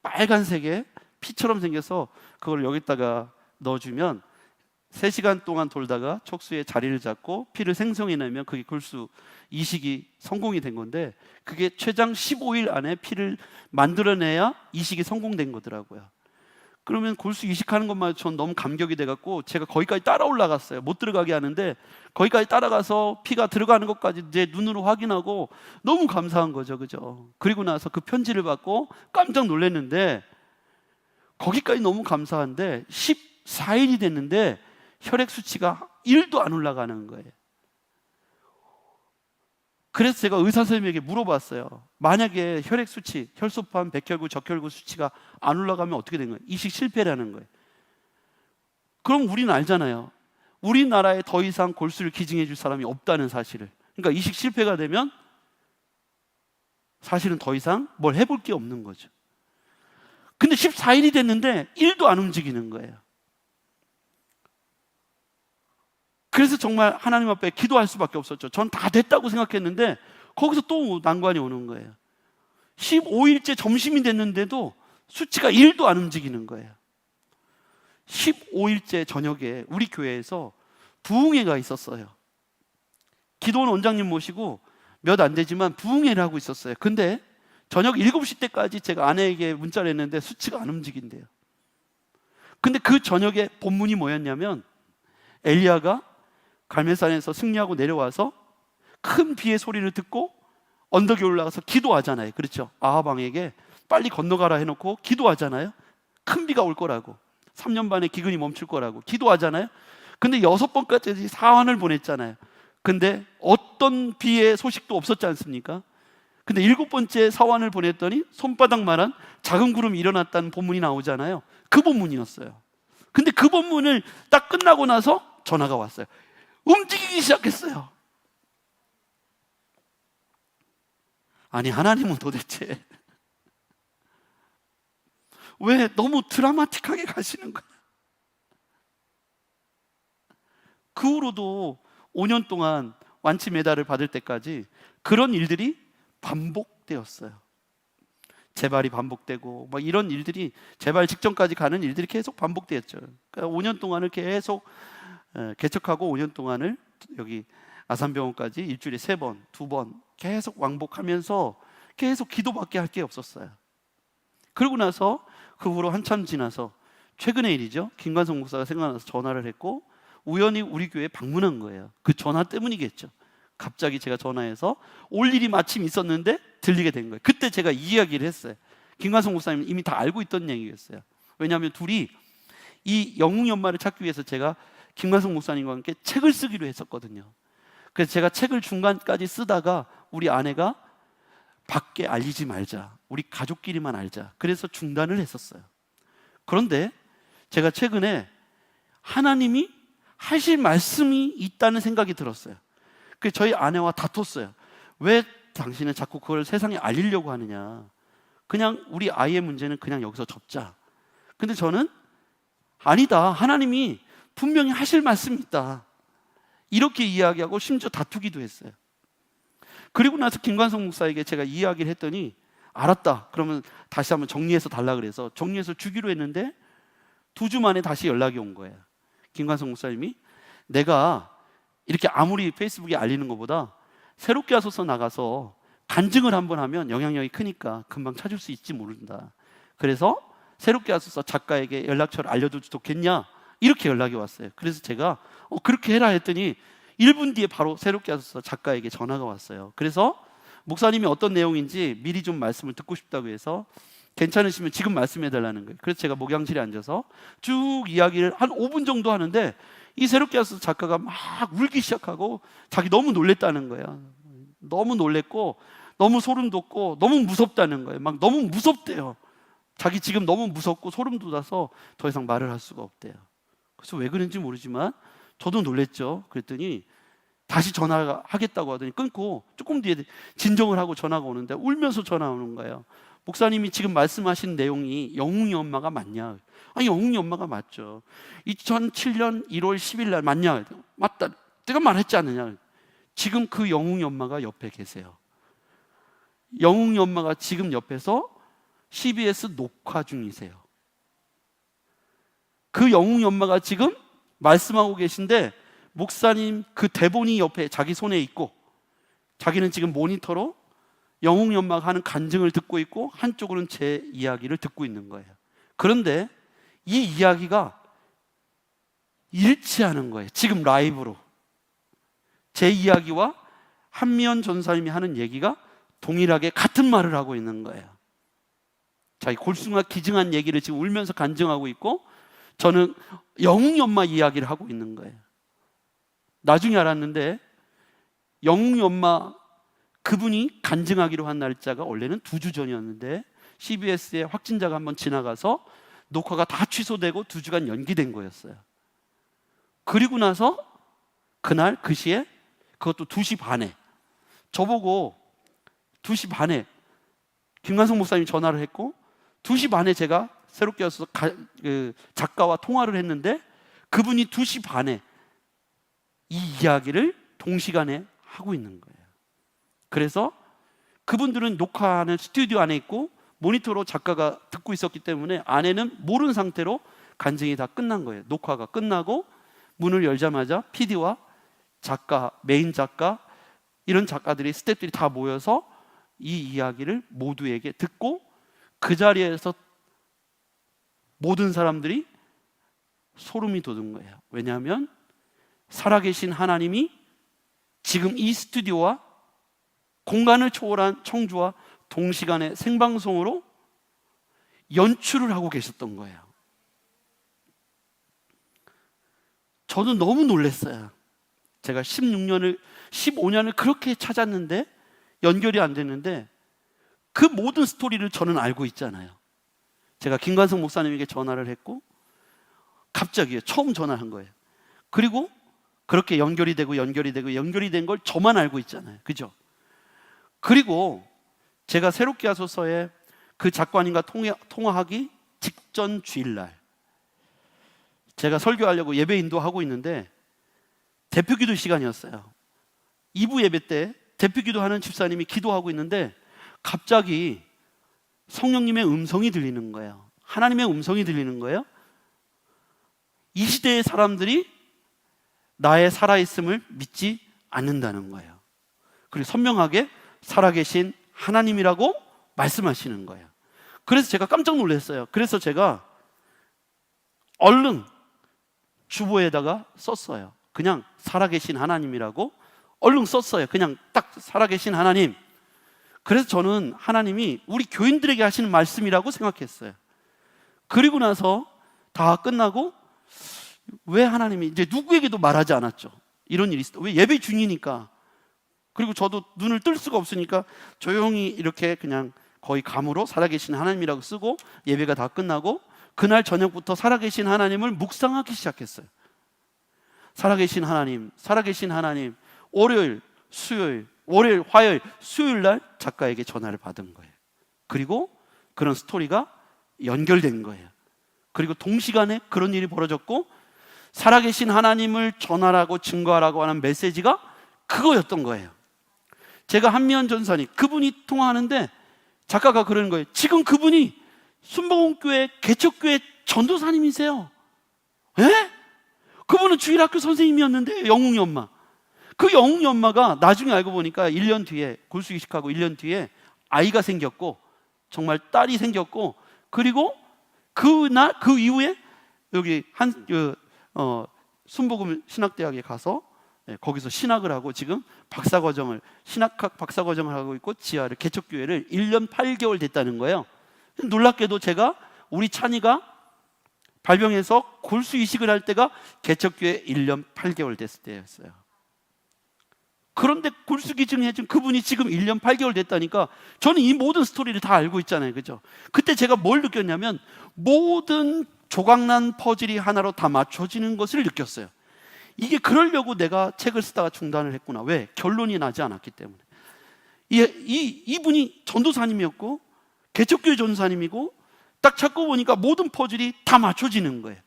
빨간색의 피처럼 생겨서 그걸 여기다가 넣어주면 3시간 동안 돌다가 촉수에 자리를 잡고 피를 생성해내면 그게 골수 이식이 성공이 된 건데, 그게 최장 15일 안에 피를 만들어내야 이식이 성공된 거더라고요. 그러면 골수 이식하는 것만 해도 전 너무 감격이 돼갖고 제가 거기까지 따라 올라갔어요. 못 들어가게 하는데 거기까지 따라가서 피가 들어가는 것까지 제 눈으로 확인하고 너무 감사한 거죠, 그죠? 그리고 나서 그 편지를 받고 깜짝 놀랐는데, 거기까지 너무 감사한데 14일이 됐는데 혈액 수치가 1도 안 올라가는 거예요. 그래서 제가 의사 선생님에게 물어봤어요. 만약에 혈액 수치, 혈소판, 백혈구, 적혈구 수치가 안 올라가면 어떻게 된 거예요? 이식 실패라는 거예요. 그럼 우리는 알잖아요. 우리나라에 더 이상 골수를 기증해 줄 사람이 없다는 사실을. 그러니까 이식 실패가 되면 사실은 더 이상 뭘 해볼 게 없는 거죠. 근데 14일이 됐는데 1도 안 움직이는 거예요. 그래서 정말 하나님 앞에 기도할 수밖에 없었죠. 전 다 됐다고 생각했는데 거기서 또 난관이 오는 거예요. 15일째 점심이 됐는데도 수치가 1도 안 움직이는 거예요. 15일째 저녁에 우리 교회에서 부흥회가 있었어요. 기도원 원장님 모시고 몇 안 되지만 부흥회를 하고 있었어요. 근데 저녁 7시 때까지 제가 아내에게 문자를 했는데 수치가 안 움직인대요. 근데 그 저녁에 본문이 뭐였냐면, 엘리야가 갈멜산에서 승리하고 내려와서 큰 비의 소리를 듣고 언덕에 올라가서 기도하잖아요. 그렇죠? 아합 왕에게 빨리 건너가라 해놓고 기도하잖아요. 큰 비가 올 거라고, 3년 반의 기근이 멈출 거라고 기도하잖아요. 근데 6번까지 사환을 보냈잖아요. 근데 어떤 비의 소식도 없었지 않습니까? 근데 7번째 사환을 보냈더니 손바닥만한 작은 구름이 일어났다는 본문이 나오잖아요. 그 본문이었어요. 근데 그 본문을 딱 끝나고 나서 전화가 왔어요. 움직이기 시작했어요. 아니, 하나님은 도대체 왜 너무 드라마틱하게 가시는 거야? 그 후로도 5년 동안 완치 메달을 받을 때까지 그런 일들이 반복되었어요. 재발이 반복되고 뭐 이런 일들이, 재발 직전까지 가는 일들이 계속 반복되었죠. 그러니까 5년 동안을 계속 개척하고 5년 동안을 여기 아산병원까지 일주일에 3번, 2번 계속 왕복하면서 계속 기도밖에 할 게 없었어요. 그러고 나서 그 후로 한참 지나서 최근의 일이죠. 김관성 목사가 생각나서 전화를 했고 우연히 우리 교회에 방문한 거예요. 그 전화 때문이겠죠. 갑자기 제가 전화해서 올 일이 마침 있었는데 들리게 된 거예요. 그때 제가 이 이야기를 했어요. 김관성 목사님은 이미 다 알고 있던 얘기였어요. 왜냐하면 둘이 이 영웅 연말을 찾기 위해서 제가 김관성 목사님과 함께 책을 쓰기로 했었거든요. 그래서 제가 책을 중간까지 쓰다가 우리 아내가 밖에 알리지 말자, 우리 가족끼리만 알자, 그래서 중단을 했었어요. 그런데 제가 최근에 하나님이 하실 말씀이 있다는 생각이 들었어요. 그래서 저희 아내와 다퉜어요. 왜 당신은 자꾸 그걸 세상에 알리려고 하느냐, 그냥 우리 아이의 문제는 그냥 여기서 접자. 근데 저는 아니다, 하나님이 분명히 하실 말씀이 있다, 이렇게 이야기하고 심지어 다투기도 했어요. 그리고 나서 김관성 목사에게 제가 이야기를 했더니 알았다, 그러면 다시 한번 정리해서 달라 그래서 정리해서 주기로 했는데 2주 만에 다시 연락이 온 거예요. 김관성 목사님이 내가 이렇게 아무리 페이스북에 알리는 것보다 새롭게 하소서 나가서 간증을 한번 하면 영향력이 크니까 금방 찾을 수 있지 모른다. 그래서 새롭게 하소서 작가에게 연락처를 알려줘도 좋겠냐, 이렇게 연락이 왔어요. 그래서 제가 그렇게 해라 했더니 1분 뒤에 바로 새롭게 하소서 작가에게 전화가 왔어요. 그래서 목사님이 어떤 내용인지 미리 좀 말씀을 듣고 싶다고 해서 괜찮으시면 지금 말씀해 달라는 거예요. 그래서 제가 목양실에 앉아서 쭉 이야기를 한 5분 정도 하는데 이 새롭게 하소서 작가가 막 울기 시작하고 자기 너무 놀랬다는 거예요. 너무 놀랬고 너무 소름 돋고 너무 무섭다는 거예요. 막 너무 무섭대요. 자기 지금 너무 무섭고 소름 돋아서 더 이상 말을 할 수가 없대요. 그래서 왜 그런지 모르지만 저도 놀랬죠. 그랬더니 다시 전화하겠다고 하더니 끊고 조금 뒤에 진정을 하고 전화가 오는데 울면서 전화 오는 거예요. 목사님이 지금 말씀하신 내용이 영웅이 엄마가 맞냐? 아니, 영웅이 엄마가 맞죠. 2007년 1월 10일 날 맞냐? 맞다. 내가 말했지 않느냐? 지금 그 영웅이 엄마가 옆에 계세요. 영웅이 엄마가 지금 옆에서 CBS 녹화 중이세요. 그 영웅이 엄마가 지금 말씀하고 계신데 목사님 그 대본이 옆에 자기 손에 있고 자기는 지금 모니터로 영웅이 엄마가 하는 간증을 듣고 있고 한쪽으로는 제 이야기를 듣고 있는 거예요. 그런데 이 이야기가 일치하는 거예요. 지금 라이브로 제 이야기와 한미연 전사님이 하는 얘기가 동일하게 같은 말을 하고 있는 거예요. 자기 골수가 기증한 얘기를 지금 울면서 간증하고 있고 저는 영웅이 엄마 이야기를 하고 있는 거예요. 나중에 알았는데 영웅이 엄마 그분이 간증하기로 한 날짜가 원래는 2주 전이었는데 CBS에 확진자가 한번 지나가서 녹화가 다 취소되고 2주간 연기된 거였어요. 그리고 나서 그날 그 시에 그것도 2시 반에 저보고 2시 반에 김관성 목사님이 전화를 했고 2시 반에 제가 새롭게 와서 작가와 통화를 했는데 그분이 2시 반에 이 이야기를 동시간에 하고 있는 거예요. 그래서 그분들은 녹화하는 스튜디오 안에 있고 모니터로 작가가 듣고 있었기 때문에 아내는 모르는 상태로 간증이 다 끝난 거예요. 녹화가 끝나고 문을 열자마자 PD와 작가, 메인 작가 이런 작가들이 스태프들이 다 모여서 이 이야기를 모두에게 듣고 그 자리에서 모든 사람들이 소름이 돋은 거예요. 왜냐하면 살아계신 하나님이 지금 이 스튜디오와 공간을 초월한 청주와 동시간에 생방송으로 연출을 하고 계셨던 거예요. 저는 너무 놀랐어요. 제가 15년을 그렇게 찾았는데 연결이 안 됐는데 그 모든 스토리를 저는 알고 있잖아요. 제가 김관성 목사님에게 전화를 했고 갑자기 처음 전화한 거예요. 그리고 그렇게 연결이 된 걸 저만 알고 있잖아요. 그죠? 그리고 제가 새롭게 하소서에 그 작가님과 통화하기 직전 주일날 제가 설교하려고 예배 인도하고 있는데 대표기도 시간이었어요. 2부 예배 때 대표기도 하는 집사님이 기도하고 있는데 갑자기 성령님의 음성이 들리는 거예요. 하나님의 음성이 들리는 거예요. 이 시대의 사람들이 나의 살아있음을 믿지 않는다는 거예요. 그리고 선명하게 살아계신 하나님이라고 말씀하시는 거예요. 그래서 제가 깜짝 놀랐어요. 그래서 제가 얼른 주보에다가 썼어요. 그냥 살아계신 하나님이라고 얼른 썼어요. 그냥 딱 살아계신 하나님. 그래서 저는 하나님이 우리 교인들에게 하시는 말씀이라고 생각했어요. 그리고 나서 다 끝나고 왜 하나님이 이제 누구에게도 말하지 않았죠. 이런 일이 있어. 왜 예배 중이니까. 그리고 저도 눈을 뜰 수가 없으니까 조용히 이렇게 그냥 거의 감으로 살아계신 하나님이라고 쓰고 예배가 다 끝나고 그날 저녁부터 살아계신 하나님을 묵상하기 시작했어요. 살아계신 하나님, 살아계신 하나님. 월요일, 수요일, 월요일, 화요일, 수요일 날 작가에게 전화를 받은 거예요. 그리고 그런 스토리가 연결된 거예요. 그리고 동시간에 그런 일이 벌어졌고 살아계신 하나님을 전하라고 증거하라고 하는 메시지가 그거였던 거예요. 제가 한미연 전사님 그분이 통화하는데 작가가 그러는 거예요. 지금 그분이 순복음교회 개척교회 전도사님이세요. 에? 그분은 주일학교 선생님이었는데 영웅이 엄마. 그 영웅이 엄마가 나중에 알고 보니까 1년 뒤에 골수 이식하고 1년 뒤에 아이가 생겼고 정말 딸이 생겼고 그리고 그날 그 이후에 여기 순복음 신학대학에 가서 거기서 신학을 하고 지금 박사과정을 신학학 박사과정을 하고 있고 지하를 개척교회를 1년 8개월 됐다는 거예요. 놀랍게도 제가 우리 찬이가 발병해서 골수 이식을 할 때가 개척교회 1년 8개월 됐을 때였어요. 그런데 굴수기증해준 그분이 지금 1년 8개월 됐다니까 저는 이 모든 스토리를 다 알고 있잖아요. 그죠? 그때 제가 뭘 느꼈냐면 모든 조각난 퍼즐이 하나로 다 맞춰지는 것을 느꼈어요. 이게 그러려고 내가 책을 쓰다가 중단을 했구나. 왜? 결론이 나지 않았기 때문에. 이분이 전도사님이었고 개척교회 전도사님이고 딱 찾고 보니까 모든 퍼즐이 다 맞춰지는 거예요.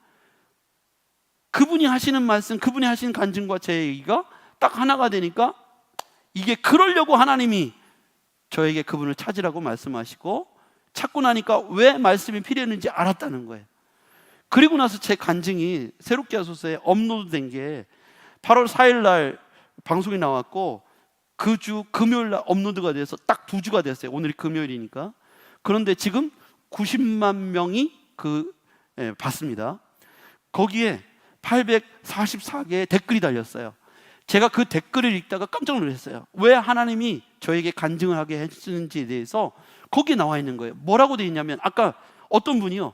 그분이 하시는 말씀, 그분이 하시는 간증과 제 얘기가 딱 하나가 되니까 이게 그러려고 하나님이 저에게 그분을 찾으라고 말씀하시고 찾고 나니까 왜 말씀이 필요했는지 알았다는 거예요. 그리고 나서 제 간증이 새롭게 하소서에 업로드된 게 8월 4일 날 방송이 나왔고 그 주 금요일 날 업로드가 돼서 딱 2주가 됐어요. 오늘이 금요일이니까. 그런데 지금 90만 명이 봤습니다. 거기에 844개의 댓글이 달렸어요. 제가 그 댓글을 읽다가 깜짝 놀랐어요. 왜 하나님이 저에게 간증을 하게 했는지에 대해서 거기에 나와 있는 거예요. 뭐라고 되어 있냐면 아까 어떤 분이요,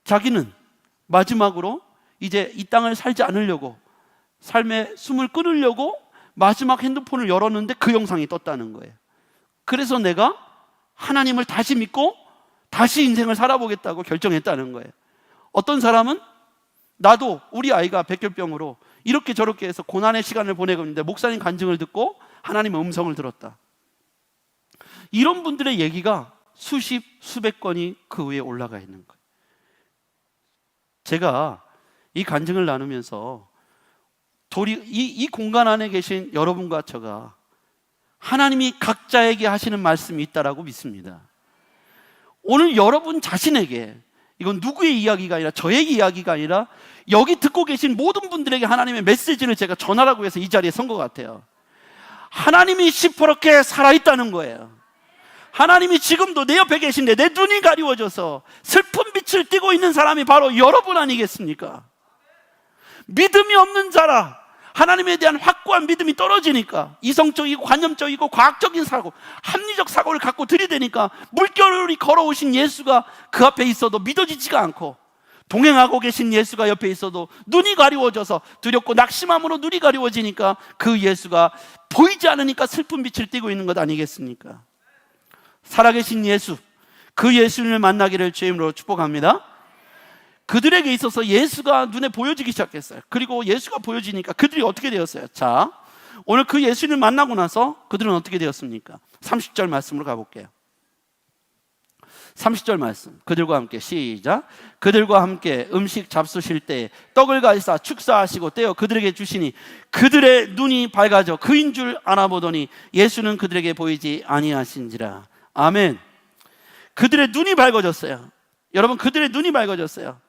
자기는 마지막으로 이제 이 땅을 살지 않으려고 삶의 숨을 끊으려고 마지막 핸드폰을 열었는데 그 영상이 떴다는 거예요. 그래서 내가 하나님을 다시 믿고 다시 인생을 살아보겠다고 결정했다는 거예요. 어떤 사람은 나도 우리 아이가 백혈병으로 이렇게 저렇게 해서 고난의 시간을 보내고 있는데 목사님 간증을 듣고 하나님의 음성을 들었다. 이런 분들의 얘기가 수십 수백 건이 그 위에 올라가 있는 거예요. 제가 이 간증을 나누면서 이 공간 안에 계신 여러분과 저가 하나님이 각자에게 하시는 말씀이 있다라고 믿습니다. 오늘 여러분 자신에게, 이건 누구의 이야기가 아니라 저의 이야기가 아니라 여기 듣고 계신 모든 분들에게 하나님의 메시지를 제가 전하라고 해서 이 자리에 선 것 같아요. 하나님이 시퍼렇게 살아있다는 거예요. 하나님이 지금도 내 옆에 계신데 내 눈이 가리워져서 슬픈 빛을 띠고 있는 사람이 바로 여러분 아니겠습니까? 믿음이 없는 자라 하나님에 대한 확고한 믿음이 떨어지니까 이성적이고 관념적이고 과학적인 사고, 합리적 사고를 갖고 들이대니까 물결이 걸어오신 예수가 그 앞에 있어도 믿어지지가 않고 동행하고 계신 예수가 옆에 있어도 눈이 가리워져서 두렵고 낙심함으로 눈이 가리워지니까 그 예수가 보이지 않으니까 슬픈 빛을 띠고 있는 것 아니겠습니까? 살아계신 예수, 그 예수님을 만나기를 주의 이름으로 축복합니다. 그들에게 있어서 예수가 눈에 보여지기 시작했어요. 그리고 예수가 보여지니까 그들이 어떻게 되었어요? 자, 오늘 그 예수님을 만나고 나서 그들은 어떻게 되었습니까? 30절 말씀으로 가볼게요. 30절 말씀, 그들과 함께 시작. 그들과 함께 음식 잡수실 때 떡을 가지사 축사하시고 떼어 그들에게 주시니 그들의 눈이 밝아져 그인 줄 알아보더니 예수는 그들에게 보이지 아니하신지라. 아멘. 그들의 눈이 밝아졌어요. 여러분, 그들의 눈이 밝아졌어요.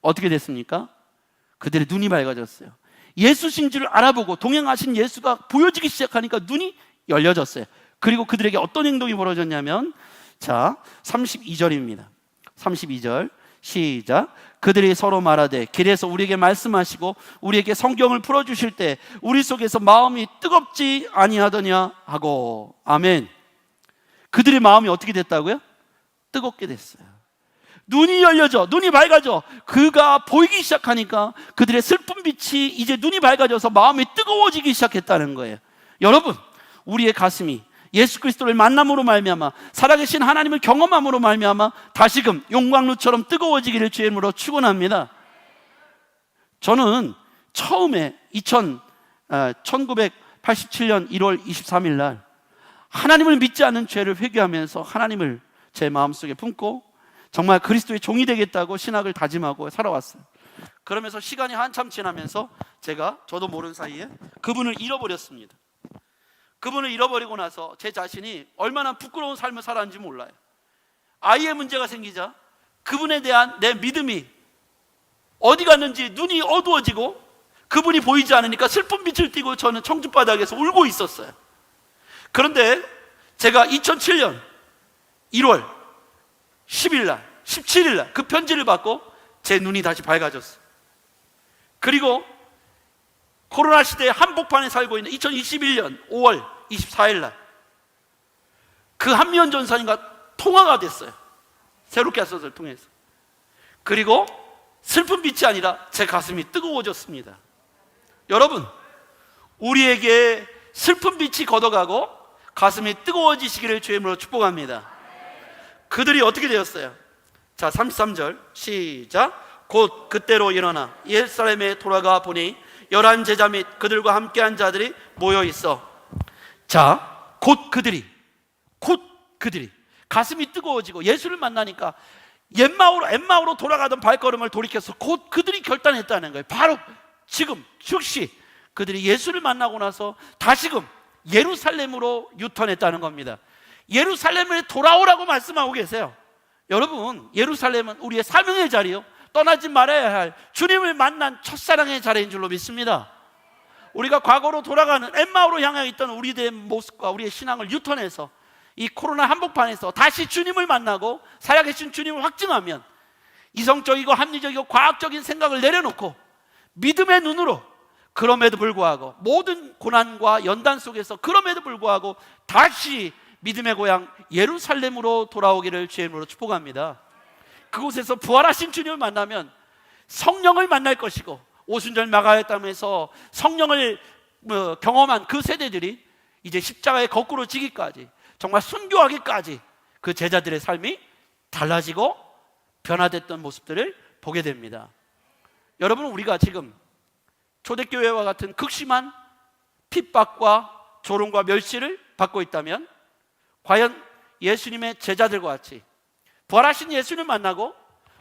어떻게 됐습니까? 그들의 눈이 밝아졌어요. 예수신 줄 알아보고 동행하신 예수가 보여지기 시작하니까 눈이 열려졌어요. 그리고 그들에게 어떤 행동이 벌어졌냐면, 자, 32절입니다. 32절 시작. 그들이 서로 말하되 길에서 우리에게 말씀하시고 우리에게 성경을 풀어주실 때 우리 속에서 마음이 뜨겁지 아니하더냐 하고. 아멘. 그들의 마음이 어떻게 됐다고요? 뜨겁게 됐어요. 눈이 열려져, 눈이 밝아져. 그가 보이기 시작하니까 그들의 슬픈 빛이 이제 눈이 밝아져서 마음이 뜨거워지기 시작했다는 거예요. 여러분, 우리의 가슴이 예수 그리스도를 만남으로 말미암아 살아계신 하나님을 경험함으로 말미암아 다시금 용광로처럼 뜨거워지기를 주의 이름으로 축원합니다. 저는 처음에 1987년 1월 23일 날 하나님을 믿지 않는 죄를 회개하면서 하나님을 제 마음속에 품고 정말 그리스도의 종이 되겠다고 신학을 다짐하고 살아왔어요. 그러면서 시간이 한참 지나면서 저도 모르는 사이에 그분을 잃어버렸습니다. 그분을 잃어버리고 나서 제 자신이 얼마나 부끄러운 삶을 살았는지 몰라요. 아이의 문제가 생기자 그분에 대한 내 믿음이 어디 갔는지 눈이 어두워지고 그분이 보이지 않으니까 슬픈 빛을 띠고 저는 청주바닥에서 울고 있었어요. 그런데 제가 2007년 1월 10일 날, 17일 날 그 편지를 받고 제 눈이 다시 밝아졌어요. 그리고 코로나 시대의 한복판에 살고 있는 2021년 5월 24일 날 그 한미연 전사님과 통화가 됐어요. 새롭게 하소서를 통해서. 그리고 슬픈 빛이 아니라 제 가슴이 뜨거워졌습니다. 여러분, 우리에게 슬픈 빛이 걷어가고 가슴이 뜨거워지시기를 주의 이름으로 축복합니다. 그들이 어떻게 되었어요? 자, 33절 시작. 곧 그때로 일어나 예루살렘에 돌아가 보니 11 제자 및 그들과 함께한 자들이 모여 있어. 자, 곧 그들이 가슴이 뜨거워지고 예수를 만나니까 엠마오로 돌아가던 발걸음을 돌이켜서 곧 그들이 결단했다는 거예요. 바로 지금 즉시 그들이 예수를 만나고 나서 다시금 예루살렘으로 유턴했다는 겁니다. 예루살렘에 돌아오라고 말씀하고 계세요. 여러분, 예루살렘은 우리의 사명의 자리요, 떠나지 말아야 할 주님을 만난 첫사랑의 자리인 줄로 믿습니다. 우리가 과거로 돌아가는 엠마오로 향해 있던 우리의 모습과 우리의 신앙을 유턴해서 이 코로나 한복판에서 다시 주님을 만나고 살아계신 주님을 확증하면 이성적이고 합리적이고 과학적인 생각을 내려놓고 믿음의 눈으로, 그럼에도 불구하고 모든 고난과 연단 속에서 그럼에도 불구하고 다시 믿음의 고향 예루살렘으로 돌아오기를 주의 이름으로 축복합니다. 그곳에서 부활하신 주님을 만나면 성령을 만날 것이고, 오순절 마가의 땅에서 성령을 경험한 그 세대들이 이제 십자가에 거꾸로 지기까지, 정말 순교하기까지 그 제자들의 삶이 달라지고 변화됐던 모습들을 보게 됩니다. 여러분, 우리가 지금 초대교회와 같은 극심한 핍박과 조롱과 멸시를 받고 있다면, 과연 예수님의 제자들과 같이 부활하신 예수님을 만나고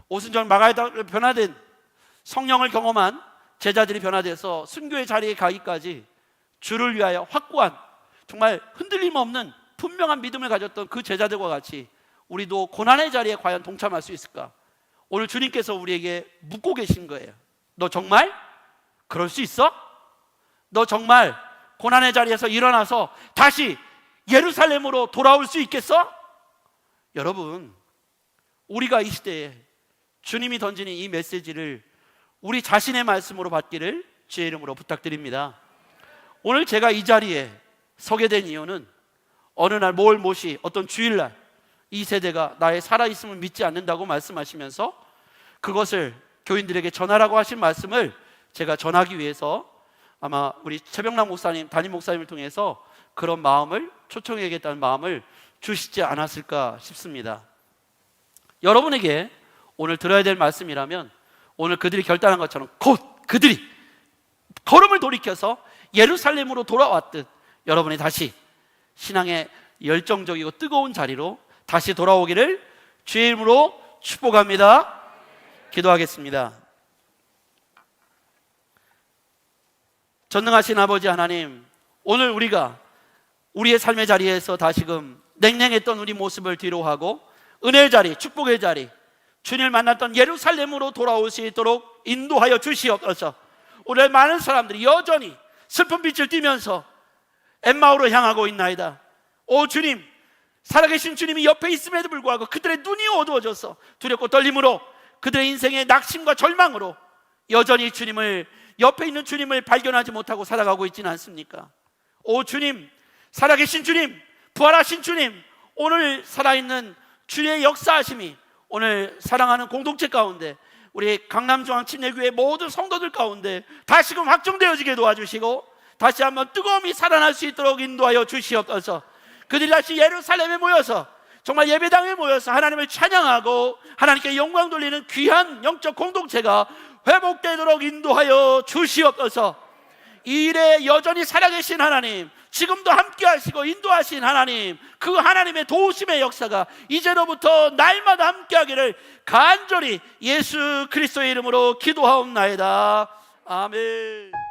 오순절 마가의 땅으로 변화된 성령을 경험한 제자들이 변화돼서 순교의 자리에 가기까지 주를 위하여 확고한, 정말 흔들림 없는 분명한 믿음을 가졌던 그 제자들과 같이 우리도 고난의 자리에 과연 동참할 수 있을까? 오늘 주님께서 우리에게 묻고 계신 거예요. 너 정말 그럴 수 있어? 너 정말 고난의 자리에서 일어나서 다시 예루살렘으로 돌아올 수 있겠어? 여러분, 우리가 이 시대에 주님이 던지는 이 메시지를 우리 자신의 말씀으로 받기를 주의 이름으로 부탁드립니다. 오늘 제가 이 자리에 서게 된 이유는 어느 날 모을 못이 어떤 주일날 이 세대가 나의 살아있음을 믿지 않는다고 말씀하시면서 그것을 교인들에게 전하라고 하신 말씀을 제가 전하기 위해서 아마 우리 최병락 목사님, 담임 목사님을 통해서 그런 마음을 초청해야겠다는 마음을 주시지 않았을까 싶습니다. 여러분에게 오늘 들어야 될 말씀이라면, 오늘 그들이 결단한 것처럼 곧 그들이 걸음을 돌이켜서 예루살렘으로 돌아왔듯 여러분이 다시 신앙의 열정적이고 뜨거운 자리로 다시 돌아오기를 주의 이름으로 축복합니다. 기도하겠습니다. 전능하신 아버지 하나님, 오늘 우리가 우리의 삶의 자리에서 다시금 냉랭했던 우리 모습을 뒤로하고 은혜의 자리, 축복의 자리, 주님을 만났던 예루살렘으로 돌아올 수 있도록 인도하여 주시옵소서. 오늘 많은 사람들이 여전히 슬픈 빛을 띠면서 엠마오로 향하고 있나이다. 오 주님, 살아계신 주님이 옆에 있음에도 불구하고 그들의 눈이 어두워져서 두렵고 떨림으로, 그들의 인생의 낙심과 절망으로 여전히 주님을, 옆에 있는 주님을 발견하지 못하고 살아가고 있지는 않습니까? 오 주님, 살아계신 주님, 부활하신 주님, 오늘 살아있는 주의 역사하심이 오늘 사랑하는 공동체 가운데, 우리 강남중앙침례교회 모든 성도들 가운데 다시금 확정되어지게 도와주시고 다시 한번 뜨거움이 살아날 수 있도록 인도하여 주시옵소서. 그들이 다시 예루살렘에 모여서, 정말 예배당에 모여서 하나님을 찬양하고 하나님께 영광 돌리는 귀한 영적 공동체가 회복되도록 인도하여 주시옵소서. 이 일에 여전히 살아계신 하나님, 지금도 함께 하시고 인도하신 하나님, 그 하나님의 도우심의 역사가 이제로부터 날마다 함께 하기를 간절히 예수 그리스도의 이름으로 기도하옵나이다. 아멘.